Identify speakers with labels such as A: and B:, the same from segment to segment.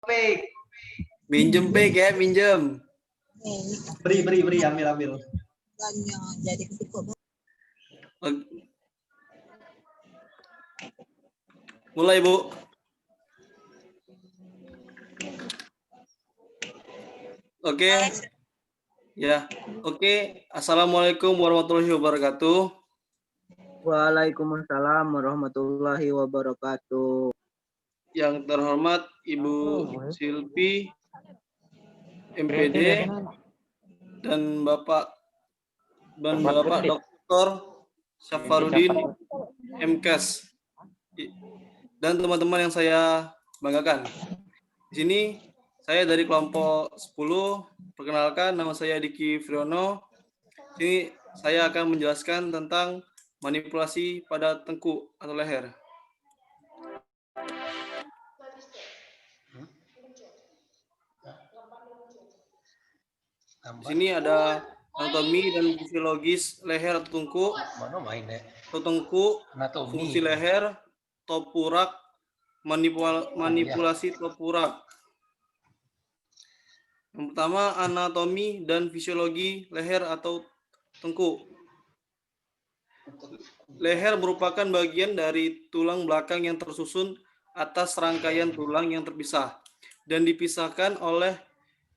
A: Pik.
B: Minjem pik ya, minjem.
A: Beri, ambil.
C: Jadi kesikut.
B: Mulai, Bu. Oke. Ya, oke. Assalamualaikum warahmatullahi wabarakatuh.
D: Waalaikumsalam warahmatullahi wabarakatuh.
B: Yang terhormat Ibu Silvi, MPD, dan Bapak Dr. Safarudin, MKes, dan teman-teman yang saya banggakan. Di sini saya dari kelompok 10. Perkenalkan, nama saya Diki Friono. Ini saya akan menjelaskan tentang manipulasi pada tengkuk atau leher. Di sini ada anatomi dan fisiologis leher atau tengkuk, fungsi leher, topurak, manipulasi topurak. Yang pertama, anatomi dan fisiologi leher atau tengkuk. Leher merupakan bagian dari tulang belakang yang tersusun atas rangkaian tulang yang terpisah dan dipisahkan oleh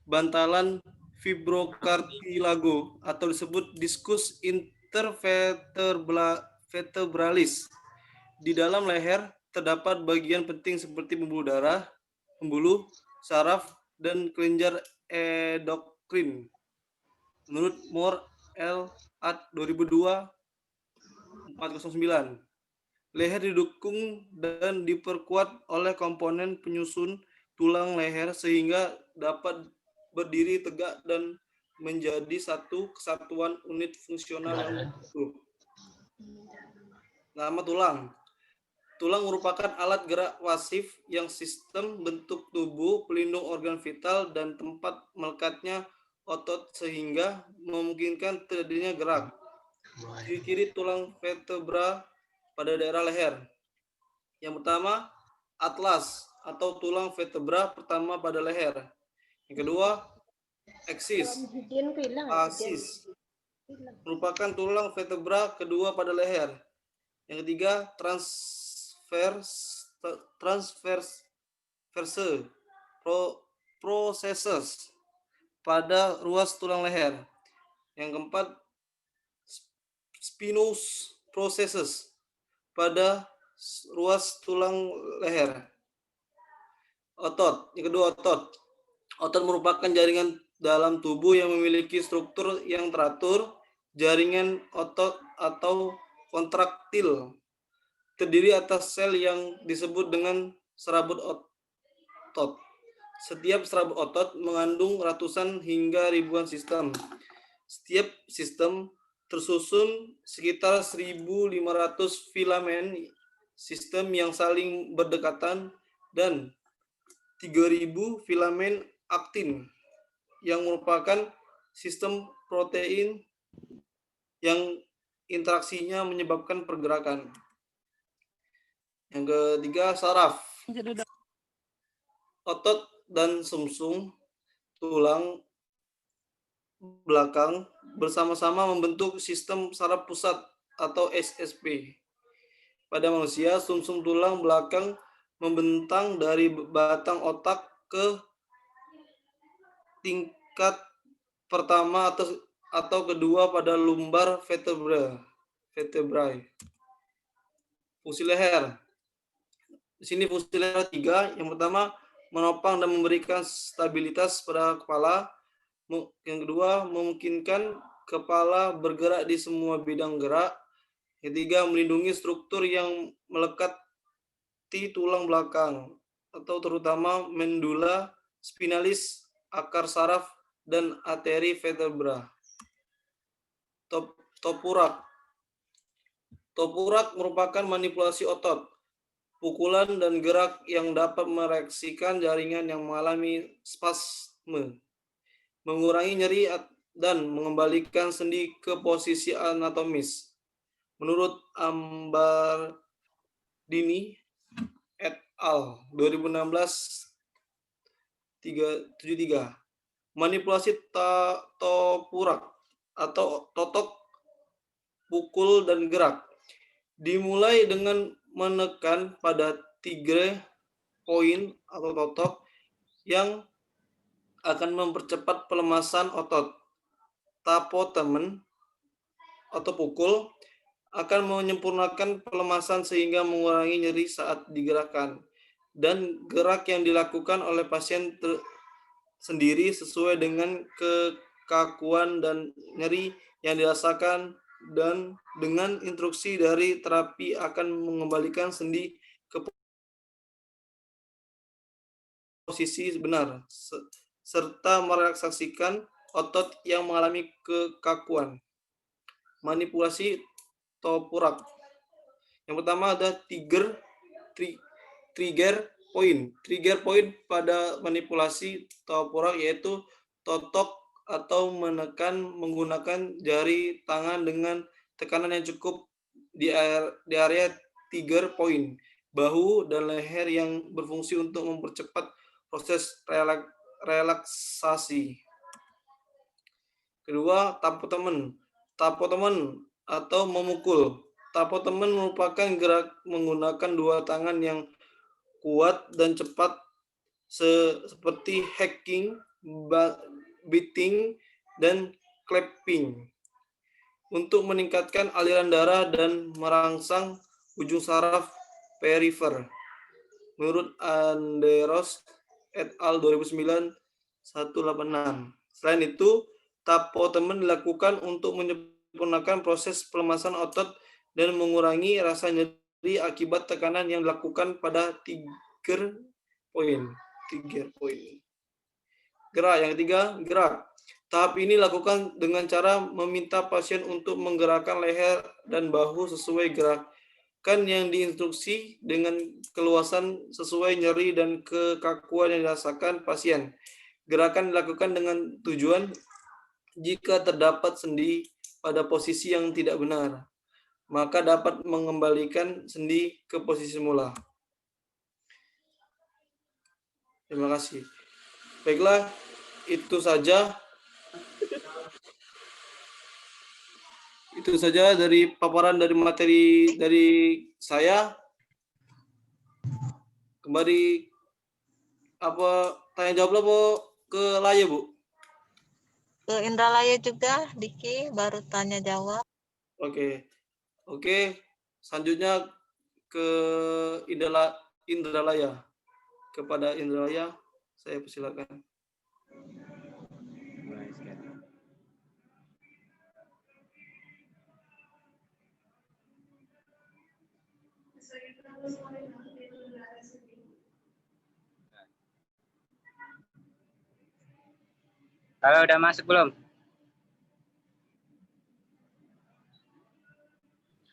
B: bantalan fibrocartilago atau disebut diskus intervertebralis. Di dalam leher terdapat bagian penting seperti pembuluh darah, pembuluh, saraf, dan kelenjar endokrin. Menurut Moore et al. 2002-409, leher didukung dan diperkuat oleh komponen penyusun tulang leher sehingga dapat berdiri tegak dan menjadi satu kesatuan unit fungsional yang utuh. Nama tulang. Tulang merupakan alat gerak pasif yang sistem bentuk tubuh, pelindung organ vital, dan tempat melekatnya otot sehingga memungkinkan terjadinya gerak. Ciri-ciri tulang vertebra pada daerah leher. Yang pertama, atlas atau tulang vertebra pertama pada leher. Yang kedua, eksis, merupakan tulang vertebra kedua pada leher. Yang ketiga, transverse processes pada ruas tulang leher. Yang keempat, spinous processes pada ruas tulang leher. Otot. Yang kedua, otot. Otot merupakan jaringan dalam tubuh yang memiliki struktur yang teratur. Jaringan otot atau kontraktil terdiri atas sel yang disebut dengan serabut otot. Setiap serabut otot mengandung ratusan hingga ribuan sistem. Setiap sistem tersusun sekitar 1.500 filamen sistem yang saling berdekatan dan 3.000 filamen aktin yang merupakan sistem protein yang interaksinya menyebabkan pergerakan. Yang ketiga, saraf. Otot dan sumsum tulang belakang bersama-sama membentuk sistem saraf pusat atau SSP. Pada manusia, sumsum tulang belakang membentang dari batang otak ke tingkat pertama atau kedua pada lumbar vertebrae. Fungsi leher. Di sini fungsi leher 3. Yang pertama, menopang dan memberikan stabilitas pada kepala. Yang kedua, memungkinkan kepala bergerak di semua bidang gerak. Yang ketiga, melindungi struktur yang melekat di tulang belakang atau terutama medula spinalis, akar saraf, dan arteri vertebra. Topurak. Topurak merupakan manipulasi otot, pukulan, dan gerak yang dapat mereaksikan jaringan yang mengalami spasme, mengurangi nyeri, dan mengembalikan sendi ke posisi anatomis. Menurut Ambardini et al. 2016, 373. Manipulasi topurak atau totok, pukul, dan gerak. Dimulai dengan menekan pada 3 poin atau totok yang akan mempercepat pelemasan otot. Tapotemen atau pukul akan menyempurnakan pelemasan sehingga mengurangi nyeri saat digerakkan. Dan gerak yang dilakukan oleh pasien sendiri sesuai dengan kekakuan dan nyeri yang dirasakan, dan dengan instruksi dari terapi akan mengembalikan sendi ke posisi benar serta merelaksasikan otot yang mengalami kekakuan. Manipulasi topurak. Yang pertama ada trigger point. Trigger point pada manipulasi topurak yaitu totok atau menekan menggunakan jari tangan dengan tekanan yang cukup di area trigger point, bahu dan leher yang berfungsi untuk mempercepat proses relaksasi. Kedua, tapotemen. Tapotemen atau memukul. Tapotemen merupakan gerak menggunakan 2 tangan yang kuat dan cepat seperti hacking, beating, dan clapping untuk meningkatkan aliran darah dan merangsang ujung saraf perifer. Menurut Anderos et al. 2009, 186. Selain itu, tapotemen dilakukan untuk menyempurnakan proses pelemasan otot dan mengurangi rasa nyeri akibat tekanan yang dilakukan pada trigger point. Gerak. Yang ketiga, gerak. Tahap ini dilakukan dengan cara meminta pasien untuk menggerakkan leher dan bahu sesuai gerakan yang diinstruksi dengan keluasan sesuai nyeri dan kekakuan yang dirasakan pasien. Gerakan dilakukan dengan tujuan jika terdapat sendi pada posisi yang tidak benar, maka dapat mengembalikan sendi ke posisi semula. Terima kasih. Baiklah, itu saja. Itu saja dari paparan dari materi dari saya. Kembali tanya jawab Bu ke Laya, Bu.
C: Ke Indralaya juga, Diki, baru tanya jawab.
B: Oke. Selanjutnya ke Indralaya. Kepada Indralaya, saya persilakan.
E: Kalau udah masuk belum?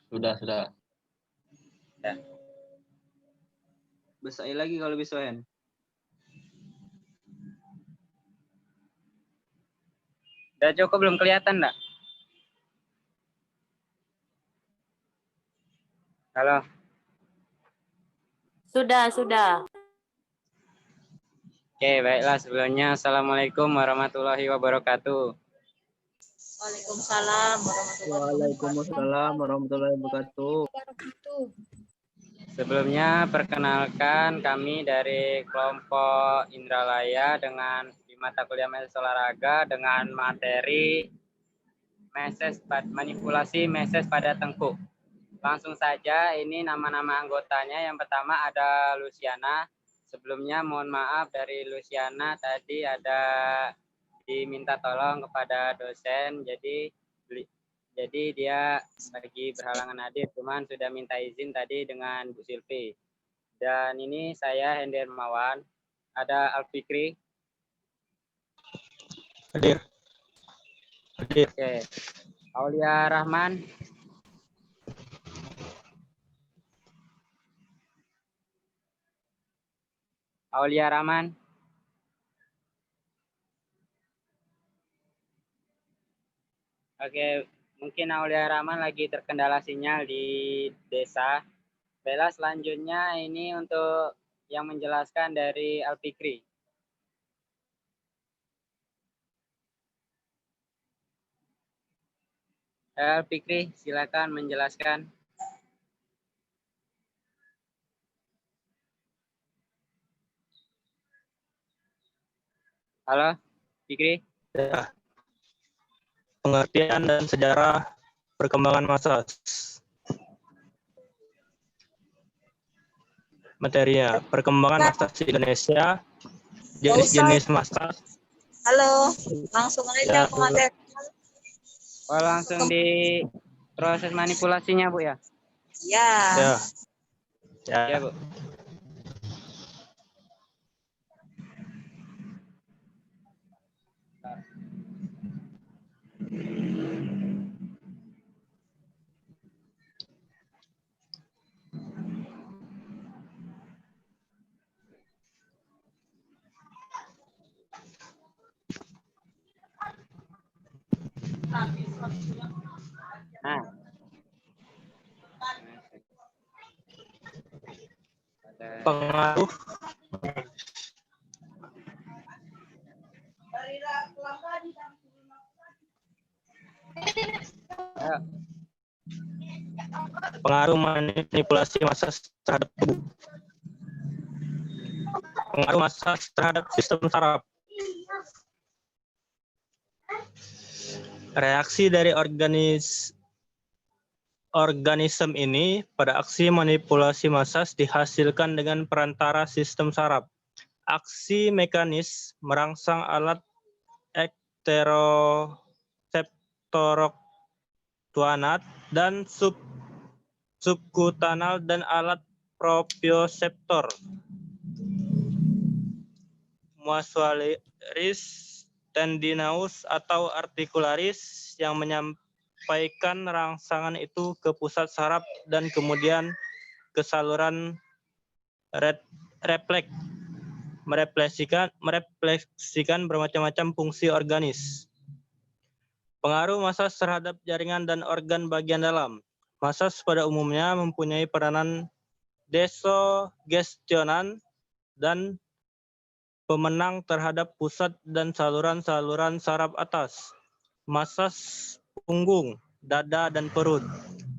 A: Sudah.
E: Ya.
D: Besai lagi kalau bisa, Hen.
E: Udah cukup belum kelihatan enggak? Halo.
F: Sudah.
E: Oke, baiklah sebelumnya Assalamualaikum warahmatullahi wabarakatuh.
C: Waalaikumsalam
D: Waalaikumsalam warahmatullahi wabarakatuh.
E: Sebelumnya perkenalkan kami dari kelompok Indralaya dengan di mata kuliah meses olahraga dengan materi manipulasi meses pada tengkuk. Langsung saja, ini nama-nama anggotanya. Yang pertama ada Luciana. Sebelumnya mohon maaf dari Luciana tadi ada diminta tolong kepada dosen, jadi dia lagi berhalangan hadir, cuman sudah minta izin tadi dengan Bu Silvi. Dan ini saya Hendy Hermawan, ada Alfikri.
G: Hadir.
E: Oke. Aulia Rahman. Aulia Rahman. Oke, mungkin Aulia Rahman lagi terkendala sinyal di desa. Baiklah, selanjutnya ini untuk yang menjelaskan dari Alfikri. Fikri, silakan menjelaskan. Halo, Fikri.
F: Ya, pengertian dan sejarah perkembangan massa. Materinya, perkembangan massa di Indonesia, jenis-jenis massa.
C: Halo, langsung aja
F: Ya,
C: ke materi.
E: Oh, langsung di proses manipulasinya, Bu ya?
C: Ya,
F: ya,
E: Ya,
F: ya.
E: Bu. Nah,
F: Pengaruh
E: ayo.
F: pengaruh manipulasi massa terhadap tubuh. Pengaruh massa terhadap sistem saraf. Reaksi dari organisme ini pada aksi manipulasi massa dihasilkan dengan perantara sistem saraf. Aksi mekanis merangsang alat ekteroseptorenat dan subkutanal dan alat proprioseptor muscularis tendinous atau articularis yang menyampaikan rangsangan itu ke pusat saraf dan kemudian ke saluran refleks merefleksikan bermacam-macam fungsi organis. Pengaruh massa terhadap jaringan dan organ bagian dalam. Massa pada umumnya mempunyai peranan desogestionan dan pemenang terhadap pusat dan saluran-saluran saraf atas. Massa punggung, dada, dan perut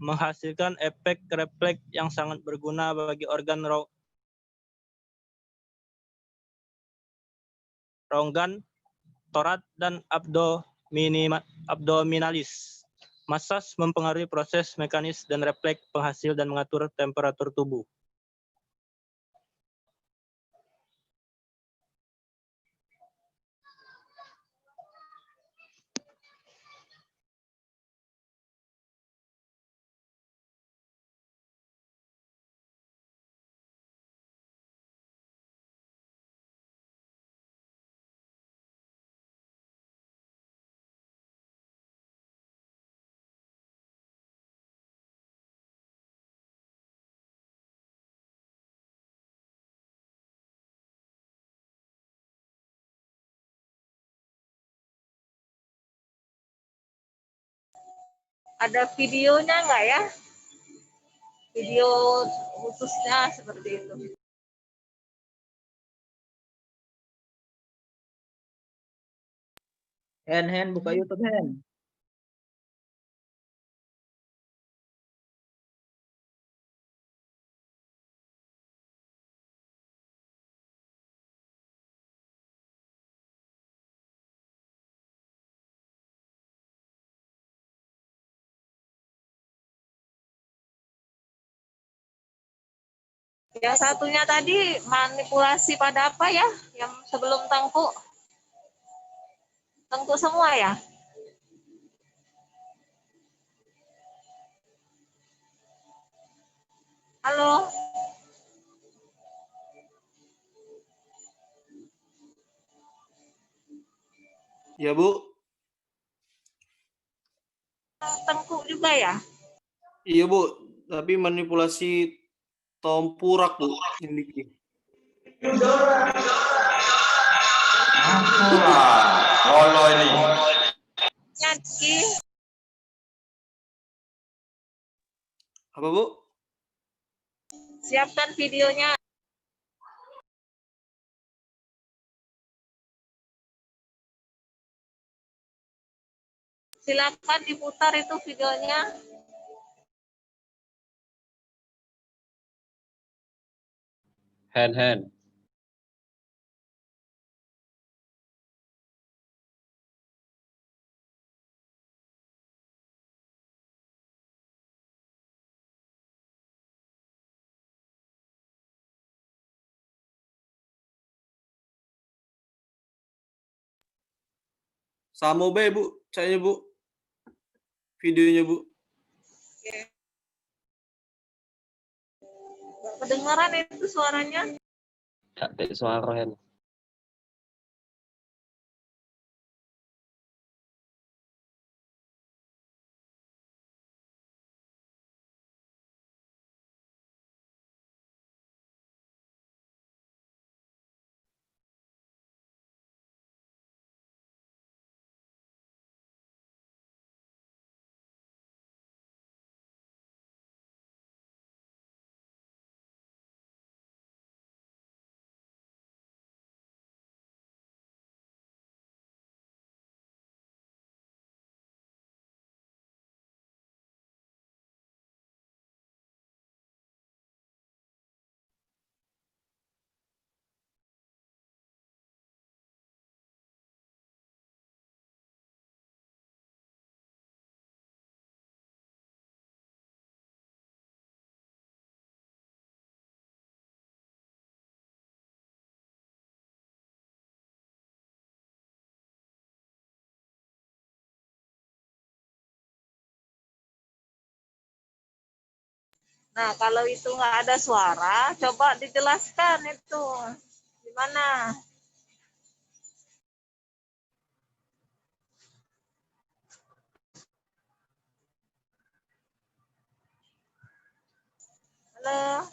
F: menghasilkan efek refleks yang sangat berguna bagi organ ronggan, torat, dan abdominalis. Massa mempengaruhi proses mekanis dan refleks penghasil dan mengatur temperatur tubuh.
C: ada videonya nggak ya? Video khususnya seperti itu.
D: Hen, buka YouTube, Hen.
C: Yang satunya tadi manipulasi pada apa ya? Yang sebelum tengkuk? Tengkuk semua ya? Halo?
B: Ya, Bu.
C: Tengkuk juga ya?
B: Iya, Bu. Tapi manipulasi tompurak, Bu. Yang bikin.
A: Lolo ini.
C: Nyaki.
B: Apa, Bu?
C: Siapkan videonya. Silakan diputar itu videonya.
G: Hand.
B: Sama B, Bu. Saya, Bu. Videonya, Bu.
C: Nggak kedengaran itu suaranya.
G: Gak ada suara hand.
C: Nah, kalau itu nggak ada suara, coba dijelaskan itu. Gimana? Halo?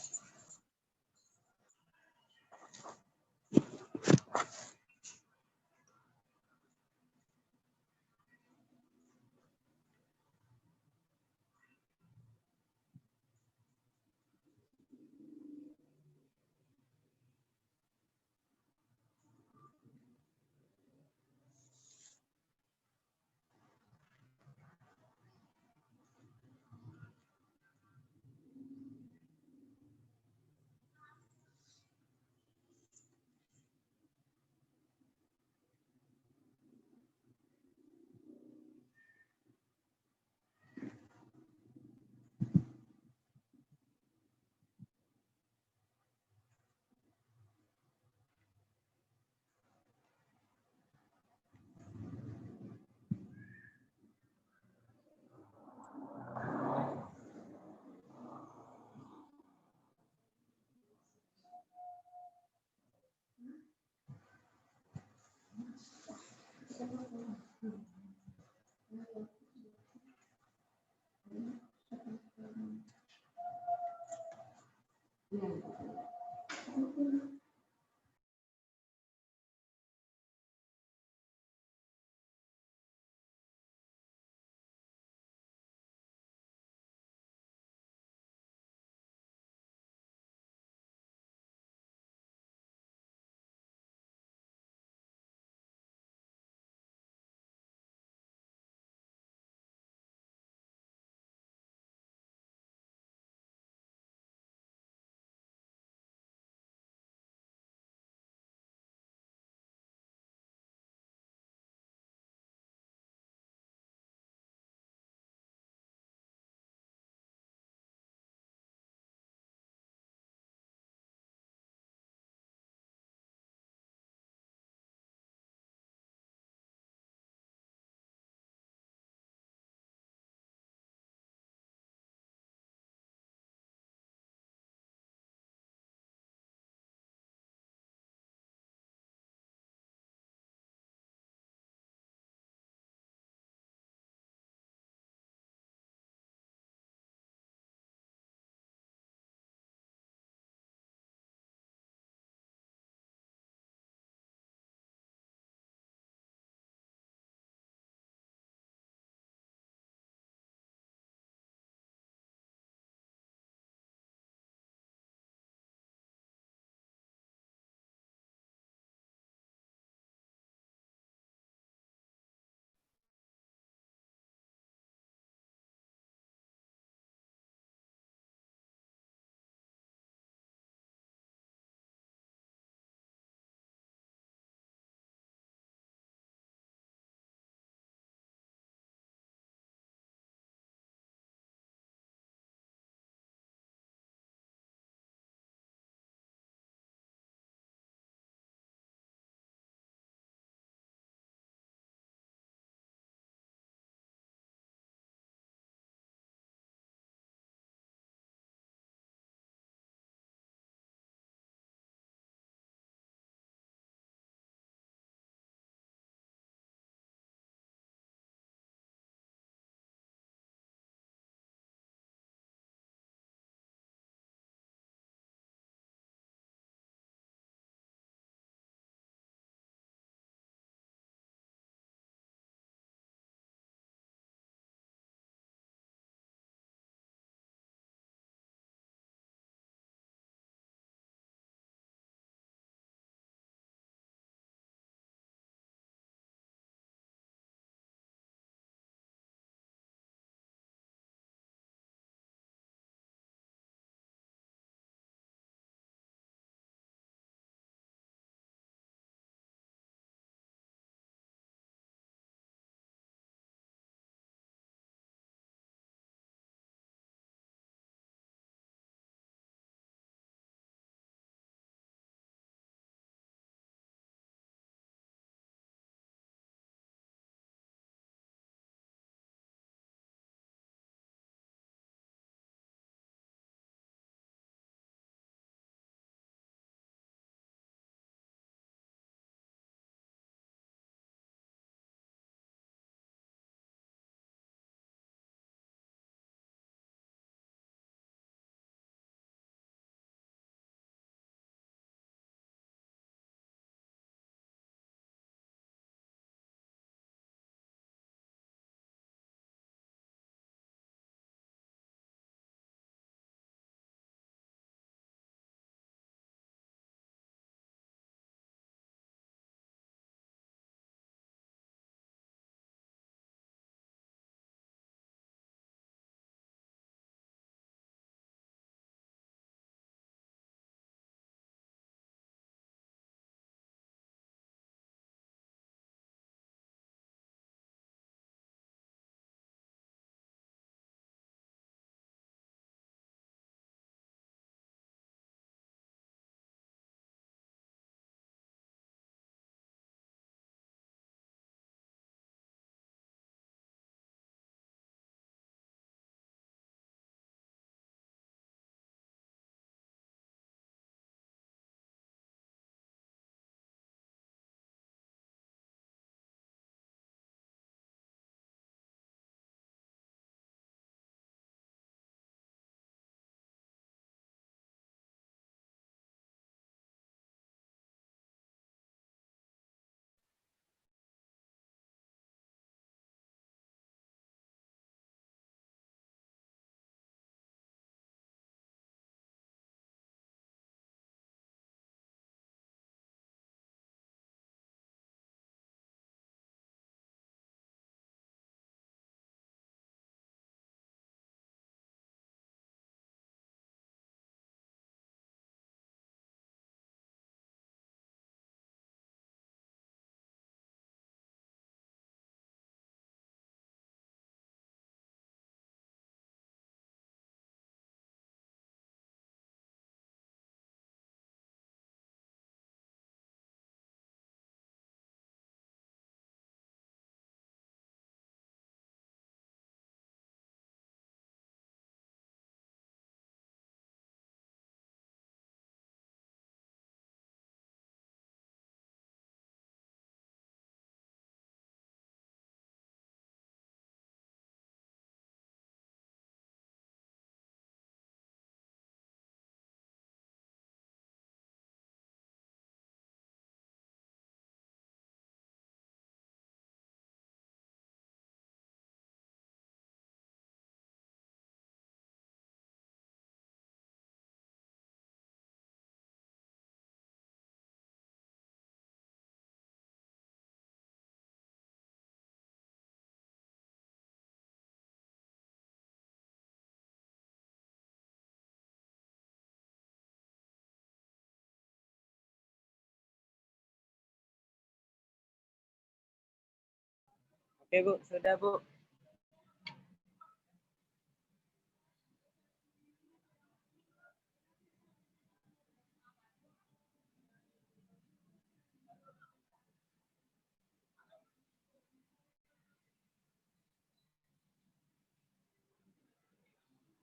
E: Oke Bu, sudah Bu.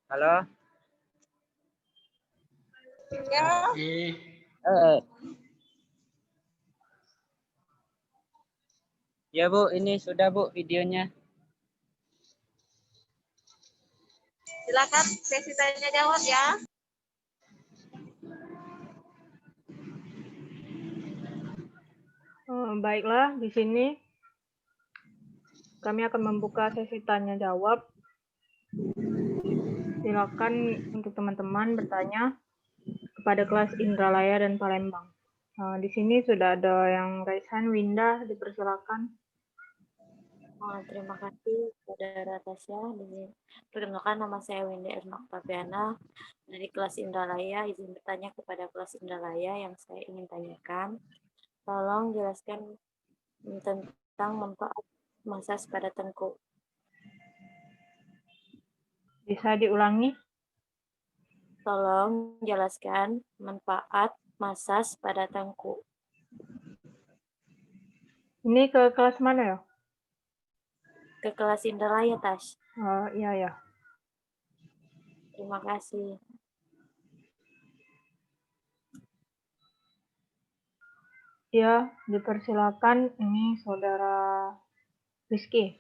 E: Halo?
C: Ya,
E: Ya Bu, ini sudah Bu videonya.
C: silakan sesi tanya jawab ya.
H: Baiklah, di sini kami akan membuka sesi tanya jawab. Silakan untuk teman-teman bertanya kepada kelas Indralaya dan Palembang. Di sini sudah ada yang raise hand. Winda, dipersilakan.
I: Terima kasih Saudara Tasya. Perkenalkan, nama saya Winda Erna Octaviana dari kelas Indralaya. Izin bertanya kepada kelas Indralaya yang saya ingin tanyakan. Tolong jelaskan tentang manfaat masas pada tengkuk.
H: Bisa diulangi?
I: Tolong jelaskan manfaat masas pada tengkuk.
H: Ini ke kelas mana ya?
I: Ke kelas Indralaya, Tas.
H: Iya ya.
I: Terima kasih.
H: Ya, dipersilakan. Ini Saudara Rizky.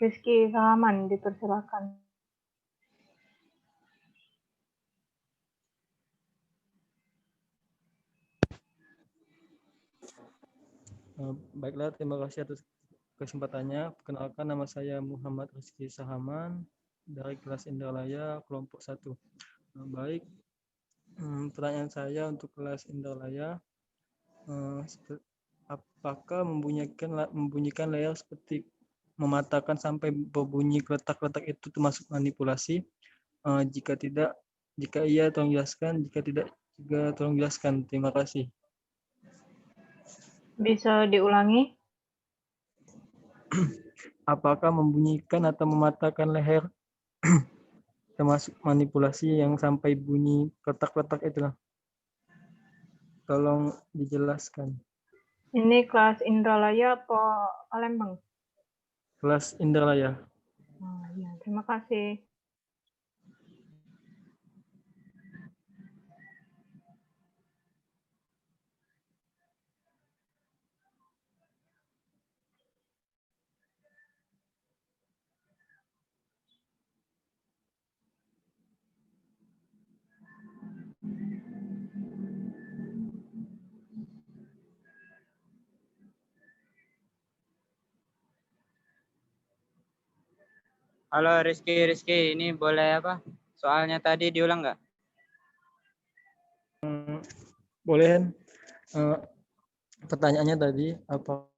H: Rizky Salaman, dipersilakan.
F: Baiklah, terima kasih atas kesempatannya. Perkenalkan, nama saya Muhammad Rizky Sahaman dari kelas Indralaya kelompok 1. Baik, pertanyaan saya untuk kelas Indralaya, apakah membunyikan layar seperti mematakan sampai berbunyi kletak-kletak itu termasuk manipulasi? Jika iya tolong jelaskan, jika tidak juga tolong jelaskan. Terima kasih.
H: Bisa diulangi?
F: Apakah membunyikan atau mematahkan leher termasuk manipulasi yang sampai bunyi kletak-kletak itulah? Tolong dijelaskan.
H: Ini kelas Indralaya atau Palembang?
F: Kelas Indralaya.
H: Ya, terima kasih.
E: Halo Rizky, ini boleh apa? Soalnya tadi diulang nggak?
F: Boleh. Pertanyaannya tadi, apa